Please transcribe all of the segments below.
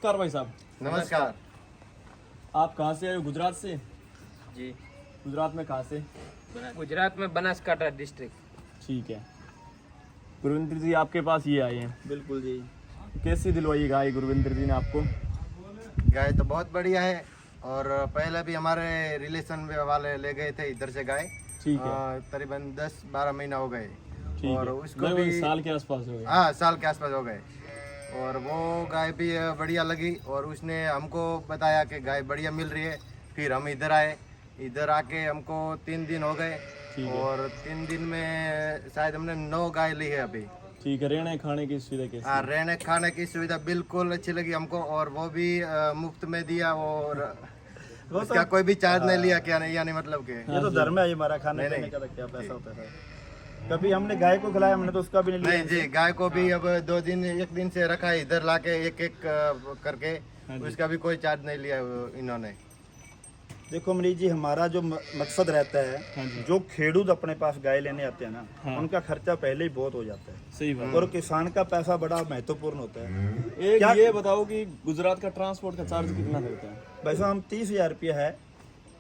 नमस्कार भाई साहब। नमस्कार। आप कहाँ से आए हो? गुजरात से? जी, गुजरात में कहाँ से? गुजरात में बनासकांठा डिस्ट्रिक्ट। ठीक है। गुरविंदर जी आपके पास ये आए हैं। बिल्कुल जी। कैसी दिलवाई गाय गुरविंदर जी ने आपको? गाय तो बहुत बढ़िया है और पहले भी हमारे रिलेशन वाले ले गए थे इधर से गाय। ठीक है। तकरीबन 10-12 महीना हो गए ठीक और है। उसको लगभग भी साल के आसपास हो गए। हाँ साल के आसपास हो गए और वो गाय भी बढ़िया लगी और उसने हमको बताया कि गाय बढ़िया मिल रही है। फिर हम इधर आए, इधर आके हमको 3 दिन हो गए ठीक है। और 3 दिन में शायद हमने 9 गाय ली है अभी। ठीक है। रहने खाने की सुविधा कैसी? हाँ, रहने खाने की सुविधा बिल्कुल अच्छी लगी हमको और वो भी मुफ्त में दिया और उसका कोई भी चार्ज नहीं लिया क्या नहीं, यानी मतलब के ये तो धर्म है हमारा, खाने पीने का तो क्या पैसा होता है। कभी हमने गाय को खिलाया, हमने तो उसका भी नहीं लिया। नहीं जी, गाय को भी अब 2 दिन 1 दिन से रखा है इधर लाके एक करके, उसका भी कोई चार्ज नहीं लिया इन्होंने। देखो मनीष जी, हमारा जो मकसद रहता हाँ है, जी। जो खेडूत अपने पास गाय लेने आते हैं ना, हाँ। उनका खर्चा पहले ही बहुत हो जाता है सही बात। और किसान का पैसा बड़ा महत्वपूर्ण होता है। एक क्या- ये बताओ कि गुजरात का ट्रांसपोर्ट का चार्ज कितना लगता है? वैसे हम 30,000 रुपया है,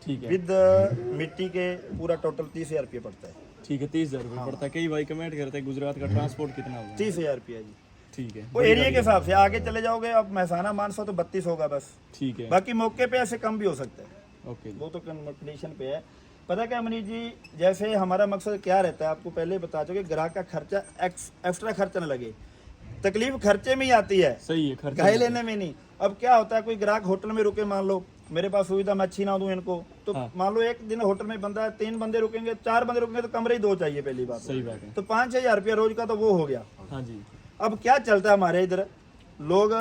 ठीक है। विद मिट्टी के पूरा टोटल 30,000 रुपया पड़ता है। ठीक है। 30,000 रुपये पड़ता है। कई भाई कमेंट करते हैं गुजरात का ट्रांसपोर्ट कितना होगा? 30,000 रुपया जी। ठीक है। वो एरिया के हिसाब से आगे चले जाओगे, अब महसाना मानसा तो 32 होगा बस। ठीक है। बाकी मौके पे ऐसे कम भी हो सकता है, ओके। वो तो कंडीशन पे है। पता क्या मनीष जी, जैसे हमारा मकसद क्या रहता है, आपको पहले बता चुके, ग्राहक का खर्चा एक्स्ट्रा खर्चा न लगे। तकलीफ खर्चे में ही आती है, सही है। खर्चा गाय लेने में नहीं। अब क्या होता है, कोई ग्राहक होटल में रुके, मान लो मेरे पास सुविधा मैं अच्छी ना दूं इनको, तो हाँ। मान लो एक दिन होटल में बंदा है, 3 बंदे रुकेंगे, 4 बंदे रुकेंगे तो कमरे ही 2 चाहिए पहली बात। सही बात है। तो 5-6 रुपया रोज का तो वो हो गया। हाँ जी। अब क्या चलता है हमारे इधर, लोग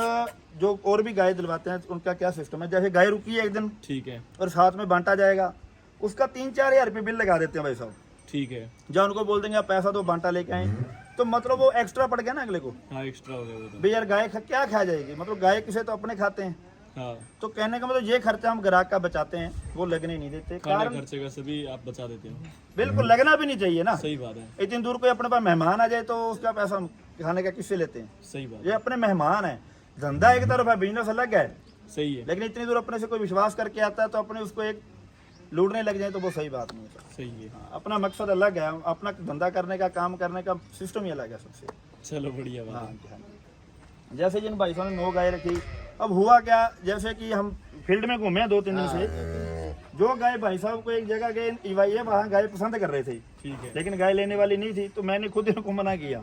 जो और भी गाय दिलवाते हैं, उनका क्या सिस्टम है, जैसे गाय रुकी है एक दिन ठीक है। और साथ में बांटा जाएगा, उसका 3-4 हज़ार रुपये बिल लगा देते हैं भाई साहब। ठीक है। जब उनको बोल देंगे आप पैसा दो, बांटा लेके आए, तो मतलब वो एक्स्ट्रा पड़ गया ना अगले को। हाँ, एक्स्ट्रा हो गया वो तो। भाई यार गाय क्या खा जाएगी, मतलब गाय किसे तो अपने खाते हैं। हाँ। तो कहने का मतलब ये खर्चा हम ग्राहक का बचाते हैं, वो लगने नहीं देते। खाने कारण खर्चे का सभी आप बचा देते हो। बिल्कुल लगना भी नहीं चाहिए ना। सही बात है। इतनी दूर कोई अपने पास मेहमान आ जाए तो उसका पैसा हम खाने का किससे लेते हैं? सही बात ये अपने मेहमान है। धंधा एक तरफ है, बिजनेस अलग है, सही है। लेकिन इतनी दूर अपने से कोई विश्वास करके आता है तो अपने उसको एक लूटने लग जाए तो वो सही बात नहीं है। सही है। हाँ, अपना मकसद अलग है, अपना धंधा करने का, काम करने का सिस्टम ही अलग है सबसे। चलो बढ़िया बात हाँ है। जी, हाँ जी। जैसे जिन भाई साहब ने 9 गाय रखी, अब हुआ क्या, जैसे कि हम फील्ड में घूमे 2-3 दिन से, जो गाय भाई साहब को एक जगह गए ये वहाँ गाय पसंद कर रहे थे, ठीक है। लेकिन गाय लेने वाली नहीं थी, तो मैंने खुद इनको मना किया।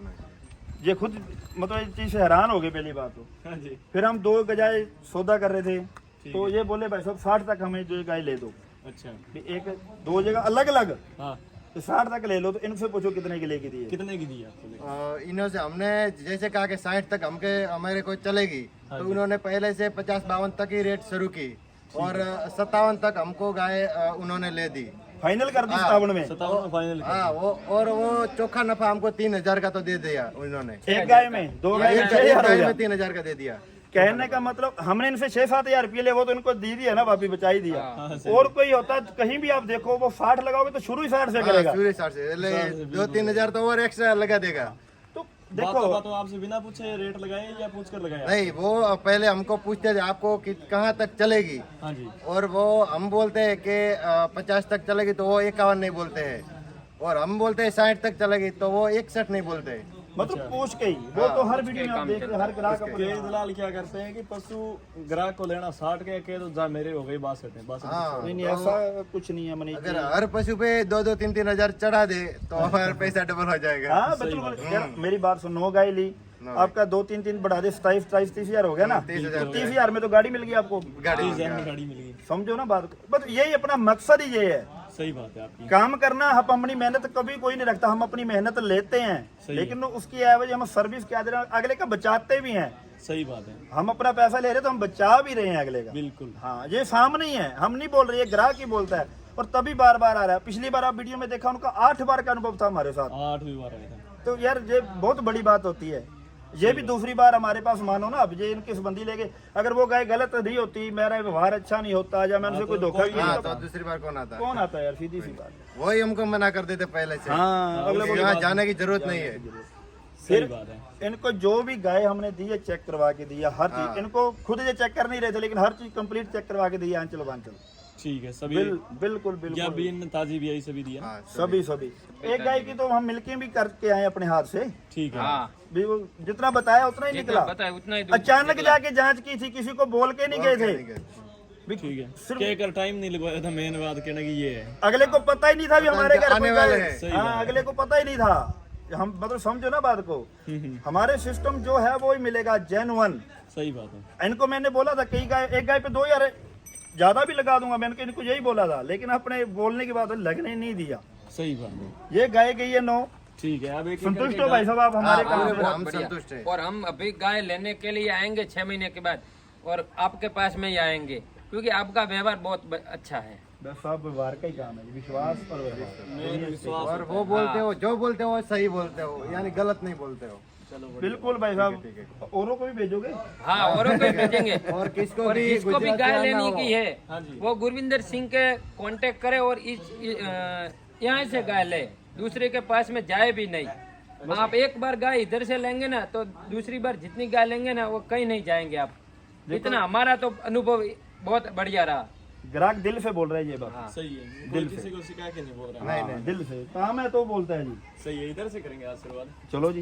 ये खुद मतलब इस चीज़ से हैरान हो गए पहली बात तो। हाँ जी। फिर हम 2 गजाए सौदा कर रहे थे, तो ये बोले भाई साहब 60 तक हमें जो गाय ले दो। अच्छा। भी 1-2 जगह अलग अलग, हाँ। तो 60 तक ले लो। तो इनसे पूछो कितने की लेके दी है। कितने की दी आपको लेके? इन्हों से हमने जैसे कहा कि 60 तक हमारे को चलेगी, तो उन्होंने पहले से 50-52 तक ही रेट शुरू की और 57 तक हमको गाय उन्होंने ले दी। फाइनल कर दी 57 में। 57 में फाइनल कर। हाँ, वो चोखा नफा हमको 3,000 का तो दे दिया उन्होंने। एक गाय में 2 गाय में एक 6,000 हो गाय गया। में 3,000 का दे दिया। कहने का मतलब हमने इनसे 6-7 हज़ार रुपये ले, वो तो इनको दे दिया ना, वापी बचा ही दिया। हाँ, सही। और कोई होता तो कहीं भी आप देखो, वो 60 लगाओगे तो शुरू ही 60 से करेगा। सूर्य सार से 2-3 हजार तो और एक्स्ट्रा लगा देगा। तो देखो देखो, आपसे बिना पूछे रेट लगाए या पूछ कर लगाया? नहीं, वो पहले हमको पूछते थे आपको कहाँ तक चलेगी, हाँ जी। और वो हम बोलते हैं कि 50 तक चलेगी तो वो 51 नहीं बोलते हैं, और हम बोलते हैं 60 तक चलेगी तो वो 61 नहीं बोलते। मतलब पूछ के ही, वो तो हर वीडियो में आप देख रहे हैं, हर ग्राहक अपने। कई दलाल क्या करते हैं कि पशु ग्राहक को लेना 60 के कहे तो जा मेरे हो गई 62 है। हाँ, नहीं ऐसा कुछ नहीं है मनीष जी। अगर हर पशु पे 2-3 हजार चढ़ा दे तो हमारा पैसा डबल हो जाएगा। हाँ बिल्कुल। यार मेरी बात सुनो, 9 गाय ली, आपका 2-3 बढ़ा दे, 27-30 हज़ार हो गया ना। 30 हज़ार में तो गाड़ी मिल गई आपको, गाड़ी 30,000 में गाड़ी मिल गई। समझो ना बात। बस यही अपना मकसद ही ये है, सही बात है आपकी। काम करना। हम अपनी मेहनत कभी कोई नहीं रखता, हम अपनी मेहनत लेते हैं, लेकिन उसकी एवज हम सर्विस क्या दे रहे हैं, अगले का बचाते भी हैं। सही बात है। हम अपना पैसा ले रहे तो हम बचा भी रहे हैं अगले का। बिल्कुल। हाँ, ये सामने ही है, हम नहीं बोल रहे, ये ग्राहक ही बोलता है, और तभी बार बार आ रहा है। पिछली बार आप वीडियो में देखा, उनका 8 बार का अनुभव था हमारे साथ। 8वीं बार आया था। तो यार ये बहुत बड़ी बात होती है। ये भी दूसरी बार हमारे पास, मानो ना, अब ये इनकी संबंधी लेके, अगर वो गाय गलत नहीं होती, मेरा व्यवहार अच्छा नहीं होता, या मैंने उनसे कोई धोखा किया, हाँ, तो दूसरी बार कौन आता? कौन आता है यार, सीधी सी बात। वही हमको मना कर देते पहले से। हाँ, अगले यहाँ जाने की जरूरत नहीं है। सही बात है। इनको जो भी गाय हमने दी है चेक करवा के दी है हर चीज, इनको खुद ये चेक कर नहीं रहे थे लेकिन हर चीज कंप्लीट चेक करवा के दी है आंचल बांचल। ठीक है, सभी बिल्कुल क्या बिल्कुल बीन ताजी भी आई सभी दिया। हाँ, सभी एक गाय की तो हम मिल्किंग भी करके आए अपने हाथ से, ठीक है। हाँ भी वो जितना बताया उतना ही जितना निकला। बताया उतना ही दूध अचानक निकला। जाके जांच की थी, किसी को बोल के नहीं गए थे। भी ठीक है, सिर्फ क्या कर टाइम नहीं लगवाया था, मेन बात कहना कि ये है। अगले को पता ही नहीं था भी हमारे घर आने कोई वाले गाय- हैं। सही हाँ, बात है। अगले को पता ही नहीं था। हम मतलब समझो ना बात को, हमारे सिस्टम जो है वो ही मिलेगा जेन्युइन। सही बात है। इनको मैंने बोला था कई गाय, एक गाय पे 2000 ज्यादा भी लगा दूंगा, मैंने इनको यही बोला था, लेकिन अपने बोलने के बाद लगने नहीं दिया। सही बात है। ये गाय गई है 9। ठीक है, अब एक संतुष्ट हो भाई साहब आप हमारे हाँ, काम से? बहुत हम बढ़िया। संतुष्ट हैं। और हम अभी गाय लेने के लिए आएंगे 6 महीने के बाद और आपके पास में ही आएंगे क्योंकि आपका व्यवहार बहुत अच्छा है। बस साहब व्यवहार का ही काम है, विश्वास और व्यवहार। विश्वास और वो बोलते हो जो बोलते हो सही बोलते हो, यानी गलत नहीं बोलते हो। बिल्कुल भाई साहब, औरों को भी भेजोगे? हाँ औरों को भेजेंगे। और किसको और भी जिसको भी गुजराती गाय आना लेनी हो, की है वो गुरविंदर सिंह के कांटेक्ट करे और यहाँ से गाय ले, दूसरे के पास में जाए भी नहीं। आप एक बार गाय इधर से लेंगे ना तो दूसरी बार जितनी गाय लेंगे ना वो कहीं नहीं जाएंगे आप। इतना हमारा तो अनुभव बहुत बढ़िया रहा। ग्राहक दिल से बोल रहा है ये बात। सही है, दिल कोई किसी को सिखा के नहीं बोल रहा। नहीं हाँ, नहीं दिल से काम है तो बोलता है जी। सही है, इधर से करेंगे आशीर्वाद। चलो जी,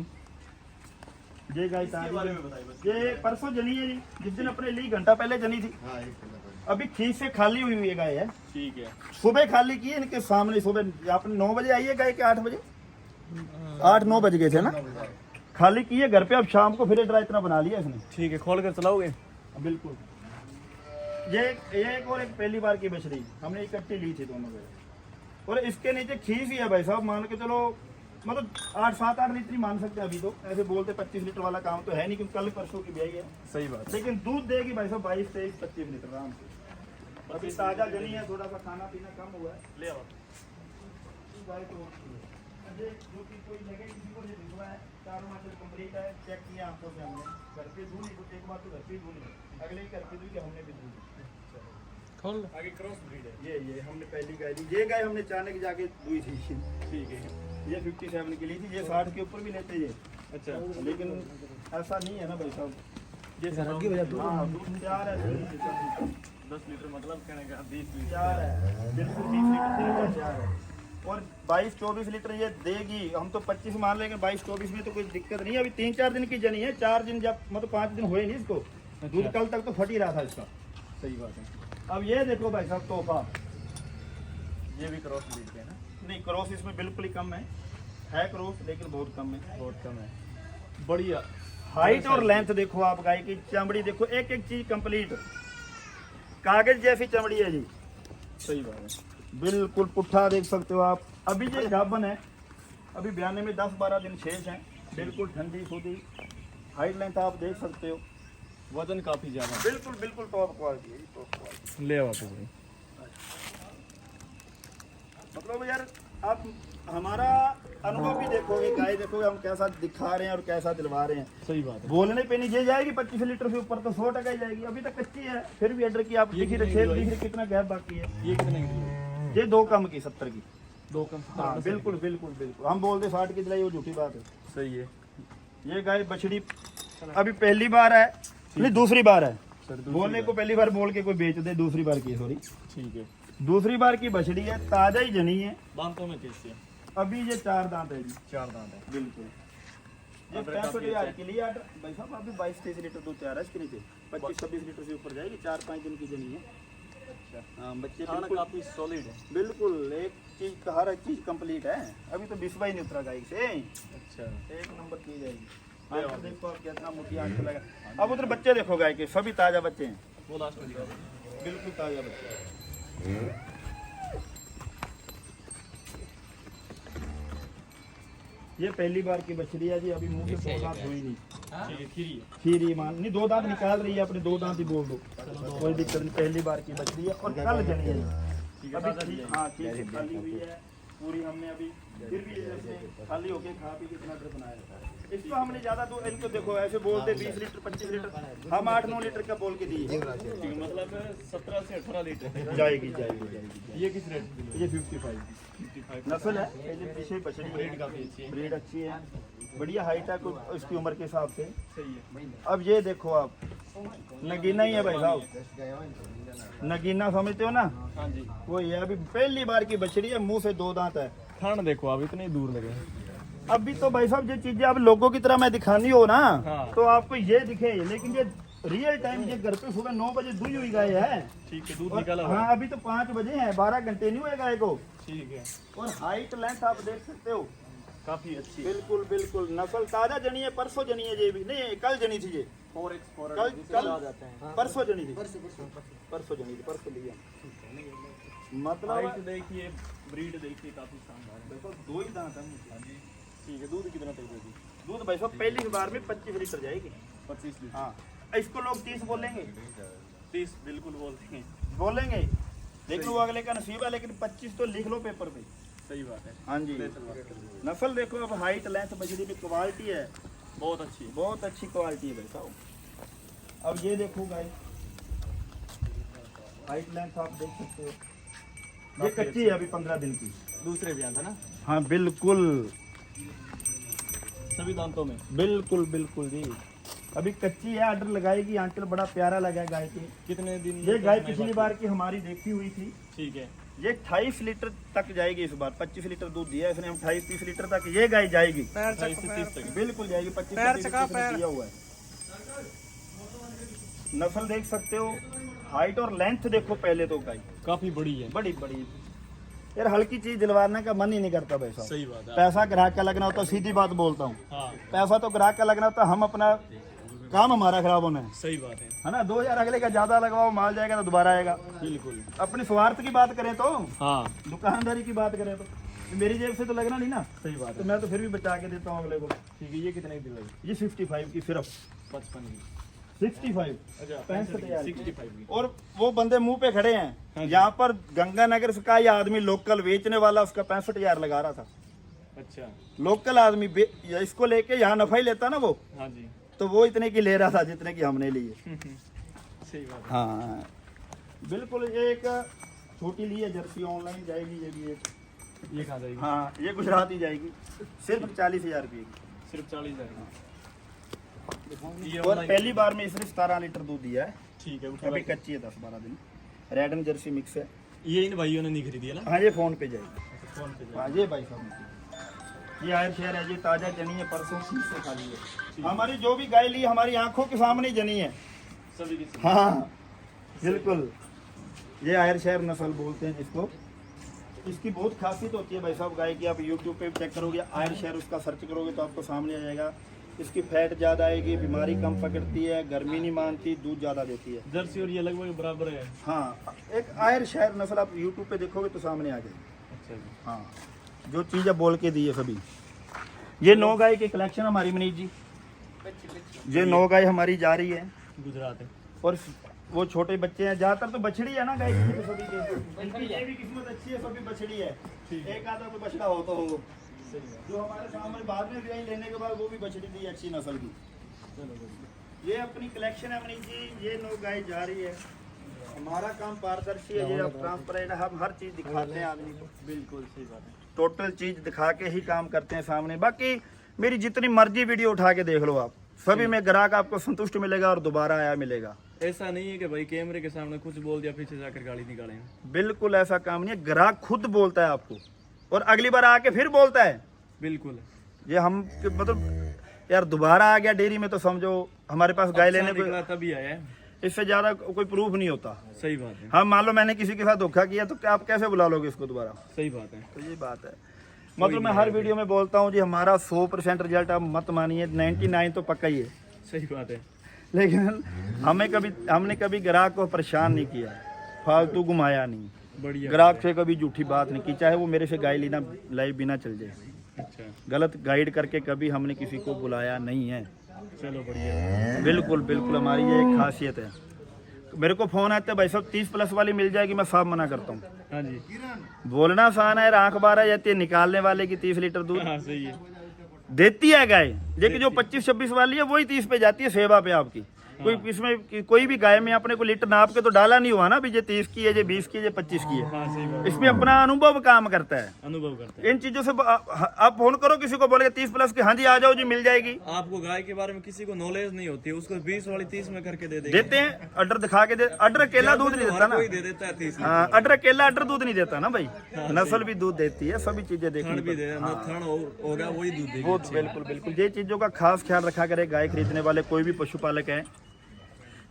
ये गाय इसके बारे में बताइए बस। ये परसों जनी है जी, जिस दिन अपने लिए घंटा पहले जनी थी। हाँ, एक मिनट। अभी खींच से खाली हुई हुई है गाय है। ठीक है, सुबह खाली की है इनके सामने। सुबह आपने 9 बजे आई है गाय के 8 बजे, 8-9 बज गए थे ना, खाली की है घर पे। अब शाम को फिर ड्राई इतना बना लिया इसने। ठीक है, खोल कर चलाओगे। बिल्कुल। ये एक और एक पहली बार की बछड़ी हमने इकट्ठी ली थी दोनों को, और इसके नीचे खींच ही है भाई साहब, मान के चलो मतलब 7-8 लीटर ही मान सकते हैं अभी तो। ऐसे बोलते 25 लीटर वाला काम तो है नहीं क्योंकि कल परसों की ब्याई है, सही बात। लेकिन दूध देगी भाई साहब 22-23-25 लीटर आराम से। अभी ताजा जनी है, थोड़ा सा खाना पीना कम हुआ है। ले आओ। गाय तो ये जो कि कोई जगह किसी को नहीं दिखवा है, चारों माचल कंप्लीट है, चेक किया आंखों से हमने। घर पे दूध नहीं, एक बार तो घर पे दूध नहीं, अगले ही घर पे दूध हमने भी दूध। खोल। आगे क्रॉस ब्रीड है। ये हमने पहली गाय दी, ये गाय हमने अचानक जाके दुई थी। ठीक है। ये 57 की ली थी, ये 60 के ऊपर भी लेते ये, अच्छा, लेकिन ऐसा नहीं है ना भाई साहब। ये सरगी हो जाती है। हाँ, दूध तैयार है, 10 लीटर मतलब कहने का 20 लीटर तैयार है, बिल्कुल 20 लीटर देने का तैयार है। और 22-24 लीटर ये देगी। हम तो 25 मान लेंगे, 22-24 में तो कोई दिक्कत नहीं है। अभी 3-4 दिन की जनी है, 4 दिन जब मतलब 5 दिन हुए नहीं इसको, दूध कल तक तो फट ही रहा था इसका। सही बात है। अब ये देखो भाई साहब तोहफा, ये भी क्रॉस ब्रीड के है ना? नहीं क्रॉस इसमें बिल्कुल ही कम है क्रॉस, लेकिन बहुत कम है। बहुत कम है। बढ़िया हाइट और लेंथ देखो आप, गाय की चमड़ी देखो, एक एक चीज कंप्लीट, कागज जैसी चमड़ी है जी। सही बात है। बिल्कुल पुट्ठा देख सकते हो आप। अभी ये गाभन है, अभी ब्याने में 10-12 दिन शेष हैं, बिल्कुल ठंडी सूदी। हाइट लेंथ आप देख सकते हो, वजन काफी ज्यादा है। बिल्कुल बिल्कुल टॉप क्वालिटी है, टॉप क्वालिटी। ले आओ आप भाई। मतलब यार आप हमारा अनुभव भी देखोगे, गाय देखोगे हम कैसा दिखा रहे हैं और कैसा दिलवा रहे हैं। सही बात है। बोलने पे नहीं, ये जाएगी 25 लीटर से ऊपर तो 100% ही जाएगी। अभी तक कच्ची है, फिर भी अडर की आप ये दिख रही कितने है, की दिख रही कितना गैप बाकी है। ये कितने की है? ये 2 कम की 70 की। 2 कम। हाँ बिल्कुल बिल्कुल बिल्कुल। हम बोलते 60 की दिलाई, वो झूठी बात है। सही है। ये गाय बछड़ी अभी पहली बार है, नहीं दूसरी बार है। सर बोलने को पहली बार बोल के कोई बेच दे, दूसरी बार की सॉरी, ठीक है। दूसरी बार की बछड़ी है, ताजा ही जनी है। दांतों में कैसे? अभी ये 4 दांत है जी। 4 दांत है। बिल्कुल। ये 65,000 के लिए भाई साहब अभी 22-23 लीटर दूध तैयार है इसके नीचे, 25-26 लीटर से ऊपर जाएगी। 4-5 दिन की जनी है। हाँ बच्चे खाना बिल्कुल काफी सॉलिड है। बिल्कुल, एक चीज का हर एक चीज कंप्लीट है। अभी तो बिस्वा ही नहीं उतरा गाय से, अच्छा, एक नंबर की जाएगी। आंखें देखो आप कितना मोटी आंखें लगा। अब उधर बच्चे देखो गाय के, सभी ताजा बच्चे हैं, वो लास्ट में दिखाओ। बिल्कुल ताजा बच्चे। ये पहली बार की बछड़ी है जी, अभी मुंह से 2 दांत हुई नहीं। ठीक है, खीरी है। खीरी मान नहीं, 2 दांत निकाल रही है अपने, 2 दांत ही बोल दो, कोई दिक्कत नहीं। पहली बार की बछड़ी है और कल जनी है। अभी हाँ ठीक है, खाली हुई है पूरी। हमने अभी फिर भी जैसे खाली होके खा पी कितना ड्रिप बनाया। इसको हमने ज्यादा दूध, इनको देखो ऐसे बोलते 20 लीटर 25 लीटर, हम 8-9 लीटर का बोल के दिए। ठीक है, मतलब 17 से 18 लीटर जाएगी जाएगी जाएगी। ये किस रेट? ये 55 55 नस्ल है, ये पीछे बछड़ी ब्रीड काफी अच्छी है। ब्रीड अच्छी है। बढ़िया हाइट है कुछ इसकी उम्र के हिसाब से। सही है। अब ये देखो आप, नगीना ही है भाई साहब, नगीना समझते हो ना? हाँ जी। वो ये अभी पहली बार की बछड़ी है, मुंह से 2 दांत है। खान देखो आप, इतनी दूर लगे। अभी तो भाई साहब ये चीजें आप लोगों की तरह मैं दिखानी हो ना, हाँ। तो आपको ये दिखे, लेकिन ये रियल टाइम ये घर पे सुबह 9 बजे दुई हुई गाय है। ठीक है, दूध और निकाला हुआ। हाँ अभी तो 5 बजे है, 12 घंटे नहीं हुए गाय को। ठीक है। और हाइट लेंथ आप देख सकते हो, काफी अच्छी है। बिल्कुल बिल्कुल नस्ल ताजा जनी है, परसों जनी है ये भी, नहीं कल जनी थी ये, 4x4 कल परसों जनी थी, परसों जनी थी, परसों लिया। मतलब हाइट देखिए, ब्रीड देखिए, काफी शानदार है। देखो 2 ही दांत है। ठीक है। दूध कितना तक देगी? दूध भाई साहब पहली बार में 25 लीटर जाएगी। 25 लीटर। हाँ, इसको लोग 30 बोलेंगे, 30 बिल्कुल बोलते हैं। बोलेंगे, देख लो अगले का नसीब है, लेकिन 25 तो लिख लो पेपर पे। सही बात है। हाँ जी। नस्ल देखो अब, हाइट लेंथ बछड़ी की क्वालिटी है, बहुत अच्छी है। बहुत अच्छी क्वालिटी है भाई साहब। अब ये देखो गाय, हाइट लेंथ आप देख सकते हो, ये कच्ची है अभी 15 दिन की। दूसरे भी आता ना हाँ बिल्कुल सभी दांतों में। बिल्कुल बिल्कुल जी, अभी कच्ची है, आर्डर लगाएगी। आंचल बड़ा प्यारा लगा है गाय की। कितने दिन? ये गाय पिछली बार की हमारी देखी हुई थी, ठीक है। ये 28 लीटर तक जाएगी इस बार। 25 लीटर दूध दिया इसने, हम 28-30 लीटर तक ये गाय जाएगी। 28 से 30 तक। बिल्कुल जाएगी, 25 दिया हुआ है। नस्ल देख सकते हो, हाइट और लेंथ देखो पहले तो गाय काफी बड़ी है। बड़ी बड़ी यार, हल्की चीज दिलवाने का मन ही नहीं करता भाई साहब। सही बात है। पैसा ग्राहक का लगना होता, सीधी बात बोलता हूँ। हाँ, पैसा तो ग्राहक का लगना होता, हम अपना काम हमारा खराब होना सही बात है ना। 2000 अगले का ज्यादा लगवाओ, माल जाएगा तो दोबारा आएगा। बिल्कुल। अपने स्वार्थ की बात करें तो, हाँ, दुकानदारी की बात करें तो मेरी जेब से तो लगना नहीं ना। सही बात तो है। मैं तो फिर भी बचा के देता हूँ अगले को। ठीक है। ये कितने की दिलाई? ये 65 की, सिर्फ 55 की। 65, अच्छा, 65,000 की। 65 की। और वो बंदे मुंह पे खड़े हैं, यहाँ पर गंगानगर से का ये आदमी लोकल बेचने वाला उसका 65,000 लगा रहा था। अच्छा। लोकल आदमी इसको लेके यहाँ नफा ही लेता ना वो, हाँ जी। तो वो इतने की ले रहा था जितने की हमने ली है। सही बात है। हाँ बिल्कुल। ये एक छोटी ली है जर्सी, ऑनलाइन जाएगी ये भी एक। ये कहाँ जाएगी? हाँ ये गुजरात ही जाएगी, सिर्फ 40,000 रुपये की। सिर्फ 40,000 की। ये और online- पहली बार में इसने 17 लीटर दूध दिया है। ठीक है। अभी कच्ची है, 10-12 दिन। रेड एंड जर्सी मिक्स है। ये इन भाइयों ने नहीं खरीदी है ना? हाँ ये फोन पे जाएगी। फोन पे हाँ ये भाई साहब, ये आयर शेयर है, ये ताजा जनी है, परसों सीज से खाली है। हमारी जो भी गाय ली हमारी आंखों के सामने जनी है। सभी की। हाँ बिल्कुल। ये आयर शेयर नस्ल बोलते हैं जिसको। इसकी बहुत खासियत होती है भाई साहब गाय की। आप यूट्यूब पे चेक करोगे, आयर शेयर उसका सर्च करोगे तो आपको सामने आ जाएगा। इसकी फैट ज़्यादा आएगी, बीमारी कम पकड़ती है, गर्मी नहीं मानती, दूध ज़्यादा देती है। जर्सी और ये लगभग बराबर है। हाँ, एक आयर शेयर नस्ल आप यूट्यूब पे देखोगे तो सामने आ जाएगी। अच्छा जी। हाँ, जो चीज़ें बोल के दी है सभी। ये 9 गाय की कलेक्शन हमारी मनीष जी, ये 9 गाय हमारी जा रही है। गुजरात है। और वो छोटे बच्चे हैं, ज्यादातर तो बछड़ी है ना गाय की, तो सभी के इनकी ये भी किस्मत अच्छी है, सभी बछड़ी है। एक आधा कोई बछड़ा हो तो हो। जो हमारे सामने बाद में ब्याई लेने के बाद वो भी बछड़ी थी अच्छी नस्ल की। ये अपनी कलेक्शन है मनीष जी, ये 9 गाय जा रही है। हमारा काम पारदर्शी है, ये अब ट्रांसपेरेंट है, हम हर चीज दिखाते हैं आदमी को। बिल्कुल सही बात है। टोटल चीज दिखा के ही काम करते हैं सामने। बाकी मेरी जितनी मर्जी वीडियो उठा के देख लो आप, सभी में ग्राहक आपको संतुष्ट मिलेगा और दोबारा आया मिलेगा। ऐसा नहीं है कि भाई कैमरे के सामने कुछ बोल दिया पीछे जाकर गाली निकाले। बिल्कुल ऐसा काम नहीं है, ग्राहक खुद बोलता है आपको और अगली बार आके फिर बोलता है। बिल्कुल। ये हम मतलब यार दोबारा आ गया डेयरी में तो समझो हमारे पास गाय लेने को, तभी आया है। इससे ज्यादा कोई प्रूफ नहीं होता। सही बात है। हाँ मान लो मैंने किसी के साथ धोखा किया तो क्या आप कैसे बुला लोगे इसको दोबारा? सही बात है। तो ये बात है। मतलब मैं हर वीडियो में बोलता हूँ जी हमारा 100% रिजल्ट आप मत मानिए, 99 तो पक्का ही है। सही बात है। लेकिन हमने कभी ग्राहक को परेशान नहीं किया, फालतू घुमाया नहीं, बढ़िया। ग्राहक से कभी झूठी बात नहीं की, चाहे वो मेरे से गाय लेना लाई बिना चल जाए। अच्छा, गलत गाइड करके कभी हमने किसी को बुलाया नहीं है। चलो बढ़िया। बिल्कुल बिल्कुल, हमारी ये एक खासियत है। मेरे को फोन आते हैं भाई साहब 30+ वाली मिल जाएगी, मैं साफ मना करता हूँ। हाँ जी। बोलना आसान है, आंख बार आ जाती है निकालने वाले की 30 लीटर दूध हाँ सही है। देती है गाय, लेकिन जो 25-26 वाली है वही 30 पे जाती है सेवा पे आपकी। कोई इसमें कोई भी गाय में अपने को लीटर नाप के तो डाला नहीं हुआ ना, भी ये 30 की है, ये 20 की है, ये 25 की है। हाँ सही बात, इसमें अपना अनुभव काम करता है। अनुभव करते हैं। इन चीजों से आप फोन करो किसी को, बोलेगा 30 प्लस की, हाँ जी आ जाओ जी, मिल जाएगी। आपको गाय के बारे में किसी को नॉलेज नहीं होती, उसको 20 वाली 30 में करके दे देंगे। देते हैं, ऑर्डर दिखा के दे। ऑर्डर अकेला दूध नहीं देता ना, कोई दे देता है 30 हाँ ऑर्डर अकेला ऑर्डर दूध नहीं देता ना भाई, नस्ल भी दूध देती है, सभी चीजें देखनी भी दे ना, थन होगा वही दूध देगी। वो बिल्कुल बिल्कुल ये चीजों का खास ख्याल रखा करे गाय खरीदने वाले, कोई भी पशुपालक है,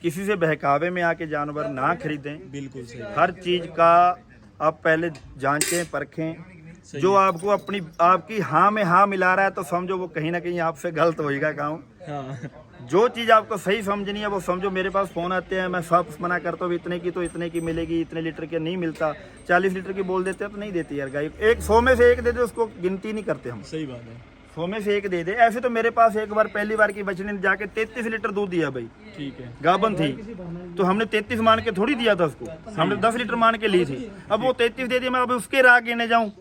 किसी से बहकावे में आके जानवर ना खरीदें। बिल्कुल सही। हर चीज का आप पहले जांचें परखें। जो आपको अपनी आपकी हाँ में हाँ मिला रहा है तो समझो वो कहीं ना कहीं आपसे गलत होएगा काम। हाँ जो चीज आपको सही समझनी है वो समझो। मेरे पास फोन आते हैं, मैं सब मना करता हूँ, इतने की तो इतने की मिलेगी, इतने लीटर के नहीं मिलता, 40 लीटर की बोल देते हैं तो नहीं देती यार गाय। 100 में से एक दे दे, उसको गिनती नहीं करते हम। सही बात है। 100 में से एक दे दे। ऐसे तो मेरे पास एक बार पहली बार की बछड़ी ने जाके 33 लीटर दूध दिया भाई, ठीक है। गाबन थी, तो हमने 33 मान के थोड़ी दिया था उसको, हमने 10 लीटर मान के ली थी। अब वो 33 दे दिया, मैं अब उसके राह गिने जाऊं,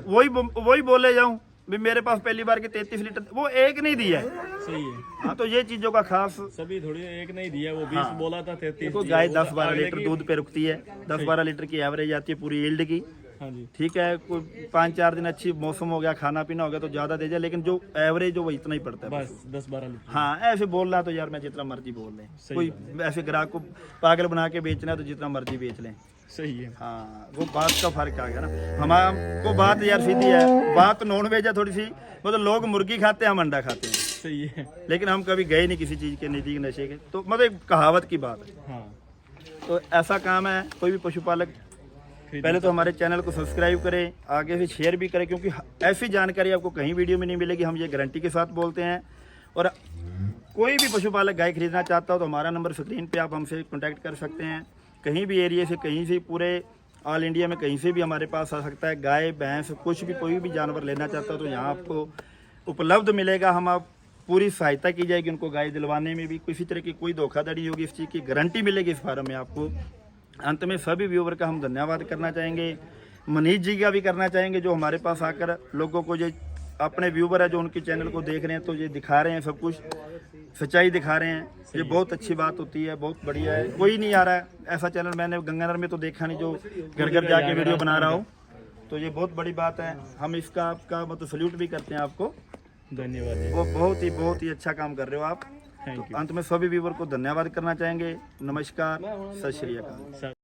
वही बोले जाऊं भी मेरे पास पहली बार के 33 लीटर, वो एक नहीं दिया है। सही है। हाँ तो ये चीजों का खास, सभी थोड़ी एक नहीं दिया, वो 20 बोला था, 33 देखो गाय 10-12 लीटर दूध पे रुकती है, 10-12 लीटर की एवरेज आती है पूरी यील्ड की। हाँ जी। ठीक है, कोई 5-4 दिन अच्छी मौसम हो गया, खाना पीना हो गया तो ज्यादा दे जाए, लेकिन जो एवरेज हो वो इतना ही पड़ता है बस 10-12 लीटर। हाँ ऐसे बोल रहा तो यार मैं जितना मर्जी बोल लें, कोई ऐसे ग्राहक को पागल बना के बेचना है तो जितना मर्जी बेच लें। सही है। हाँ वो बात का फर्क आ गया ना। हमारा बात यार सीधी है, बात नॉन वेज है थोड़ी सी, मतलब लोग मुर्गी खाते हैं, हम अंडा खाते हैं। सही है। लेकिन हम कभी गए नहीं किसी चीज के नजदीक नशे के, तो मतलब एक कहावत की बात है। हाँ तो ऐसा काम है, कोई भी पशुपालक पहले तो हमारे चैनल को सब्सक्राइब करें, आगे से शेयर भी करें, क्योंकि ऐसी जानकारी आपको कहीं वीडियो में नहीं मिलेगी, हम ये गारंटी के साथ बोलते हैं। और कोई भी पशुपालक गाय खरीदना चाहता हो तो हमारा नंबर स्क्रीन पे आप हमसे कांटेक्ट कर सकते हैं। कहीं भी एरिया से, कहीं से, पूरे ऑल इंडिया में कहीं से भी हमारे पास आ सकता है। गाय भैंस कुछ भी, कोई भी जानवर लेना चाहता हो तो यहाँ आपको उपलब्ध मिलेगा। हम आप पूरी सहायता की जाएगी उनको गाय दिलवाने में भी, किसी तरह की कोई धोखाधड़ी होगी, इस चीज़ की गारंटी मिलेगी इस फार्म में आपको। अंत में सभी व्यूवर का हम धन्यवाद करना चाहेंगे, मनीष जी का भी करना चाहेंगे, जो हमारे पास आकर लोगों को जो अपने व्यूवर है जो उनके चैनल को देख रहे हैं तो ये दिखा रहे हैं, सब कुछ सच्चाई दिखा रहे हैं। ये बहुत अच्छी बात होती है, बहुत बढ़िया है। कोई नहीं आ रहा है ऐसा चैनल, मैंने गंगानगर में तो देखा नहीं जो घर घर जाके वीडियो बना रहा हूँ, तो ये बहुत बड़ी बात है। हम इसका आपका मतलब सल्यूट भी करते हैं आपको, धन्यवाद। वो बहुत ही अच्छा काम कर रहे हो आप। थैंक तो अंत में सभी व्यूवर को धन्यवाद करना चाहेंगे। नमस्कार, सत श्री अकाल। यू।